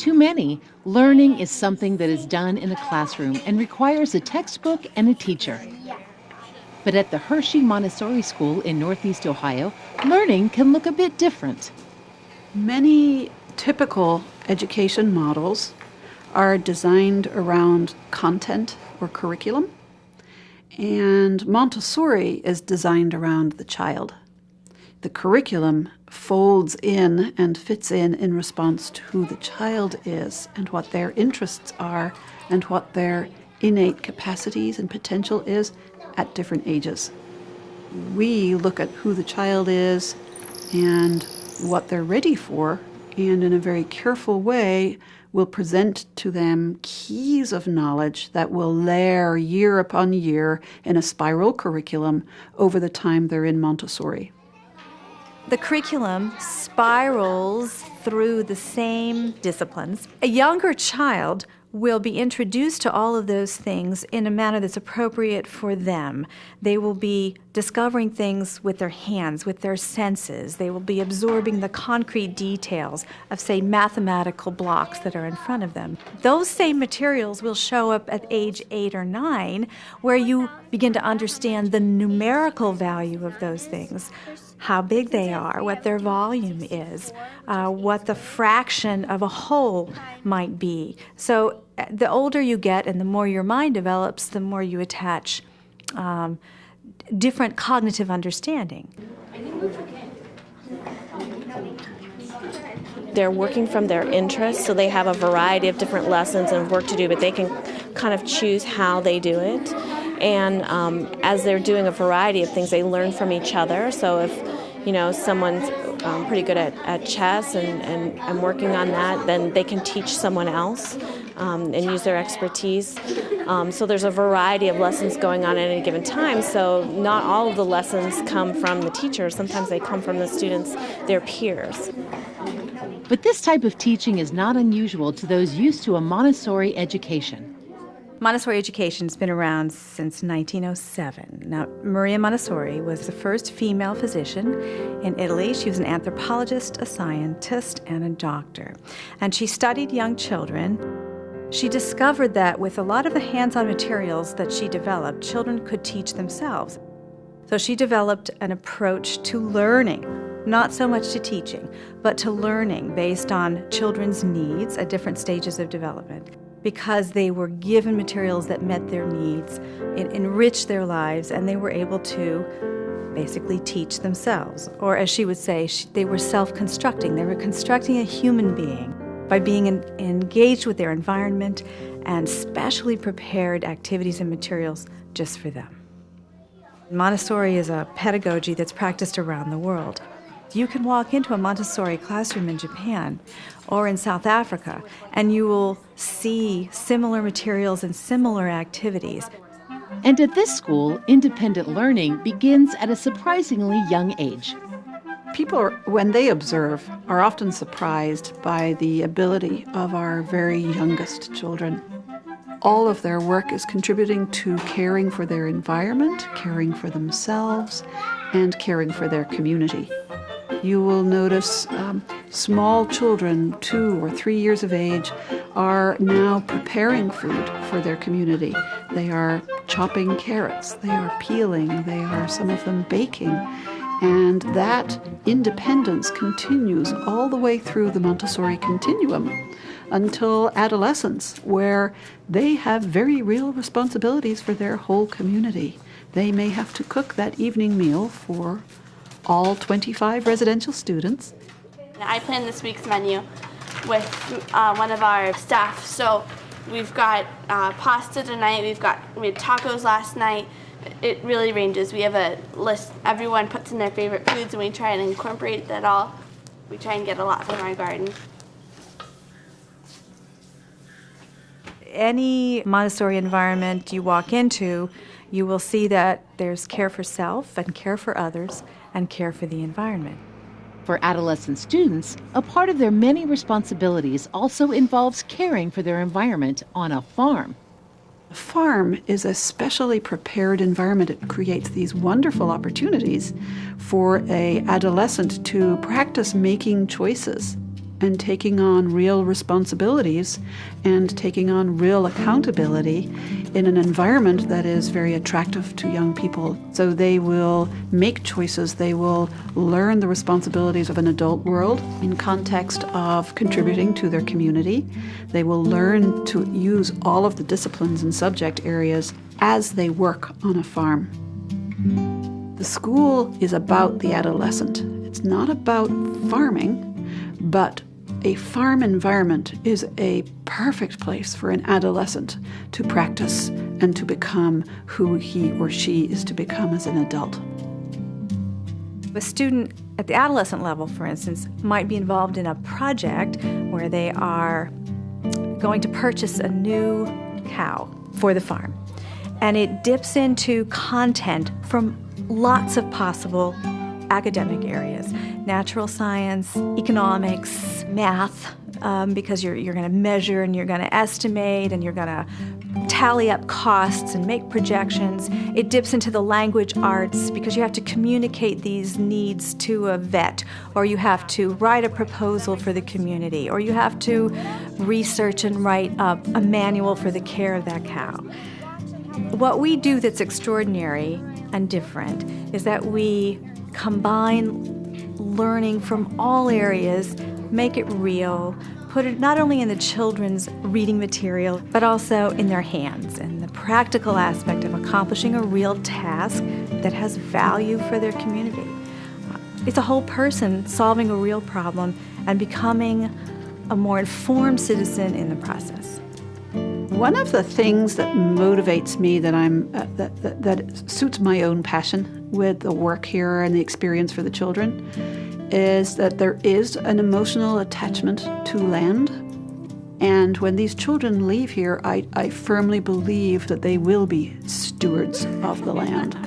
To many, learning is something that is done in a classroom and requires a textbook and a teacher. But at the Hershey Montessori School in Northeast Ohio, learning can look a bit different. Many typical education models are designed around content or curriculum, and Montessori is designed around the child. The curriculum folds in and fits in response to who the child is and what their interests are and what their innate capacities and potential is at different ages. We look at who the child is and what they're ready for, and in a very careful way will present to them keys of knowledge that will layer year upon year in a spiral curriculum over the time they're in Montessori. The curriculum spirals through the same disciplines. A younger child will be introduced to all of those things in a manner that's appropriate for them. They will be discovering things with their hands, with their senses. They will be absorbing the concrete details of, say, mathematical blocks that are in front of them. Those same materials will show up at age 8 or 9, where you begin to understand the numerical value of those things, how big they are, what their volume is, what the fraction of a whole might be. So the older you get and the more your mind develops, the more you attach different cognitive understanding. They're working from their interests, so they have a variety of different lessons and work to do, but they can kind of choose how they do it. And as they're doing a variety of things, they learn from each other. So if someone's pretty good at chess and working on that, then they can teach someone else and use their expertise. So there's a variety of lessons going on at any given time. So not all of the lessons come from the teachers. Sometimes they come from the students, their peers. But this type of teaching is not unusual to those used to a Montessori education. Montessori education has been around since 1907. Now, Maria Montessori was the first female physician in Italy. She was an anthropologist, a scientist, and a doctor. And she studied young children. She discovered that with a lot of the hands-on materials that she developed, children could teach themselves. So she developed an approach to learning, not so much to teaching, but to learning based on children's needs at different stages of development, because they were given materials that met their needs, it enriched their lives, and they were able to basically teach themselves. Or as she would say, they were self-constructing. They were constructing a human being by being engaged with their environment and specially prepared activities and materials just for them. Montessori is a pedagogy that's practiced around the world. You can walk into a Montessori classroom in Japan or in South Africa, and you will see similar materials and similar activities. And at this school, independent learning begins at a surprisingly young age. People, when they observe, are often surprised by the ability of our very youngest children. All of their work is contributing to caring for their environment, caring for themselves, and caring for their community. You will notice small children, 2 or 3 years of age, are now preparing food for their community. They are chopping carrots, they are peeling, they are, some of them, baking. And that independence continues all the way through the Montessori continuum until adolescence, where they have very real responsibilities for their whole community. They may have to cook that evening meal for all 25 residential students. I planned this week's menu with one of our staff. So we've got pasta tonight, we had tacos last night. It really ranges. We have a list, everyone puts in their favorite foods, and we try and incorporate that all. We try and get a lot from our garden. Any Montessori environment you walk into, you will see that there's care for self and care for others and care for the environment. For adolescent students, a part of their many responsibilities also involves caring for their environment on a farm. A farm is a specially prepared environment. It creates these wonderful opportunities for an adolescent to practice making choices. and taking on real responsibilities and taking on real accountability in an environment that is very attractive to young people. So they will make choices, they will learn the responsibilities of an adult world in context of contributing to their community. They will learn to use all of the disciplines and subject areas as they work on a farm. The school is about the adolescent. It's not about farming, but a farm environment is a perfect place for an adolescent to practice and to become who he or she is to become as an adult. A student at the adolescent level, for instance, might be involved in a project where they are going to purchase a new cow for the farm. And it dips into content from lots of possible academic areas: natural science, economics, math, because you're going to measure and you're going to estimate and you're going to tally up costs and make projections. It dips into the language arts because you have to communicate these needs to a vet, or you have to write a proposal for the community, or you have to research and write up a manual for the care of that cow. What we do that's extraordinary and different is that we combine learning from all areas, make it real, put it not only in the children's reading material, but also in their hands, and the practical aspect of accomplishing a real task that has value for their community. It's a whole person solving a real problem and becoming a more informed citizen in the process. One of the things that motivates me, that suits my own passion with the work here and the experience for the children, is that there is an emotional attachment to land. And when these children leave here, I firmly believe that they will be stewards of the land.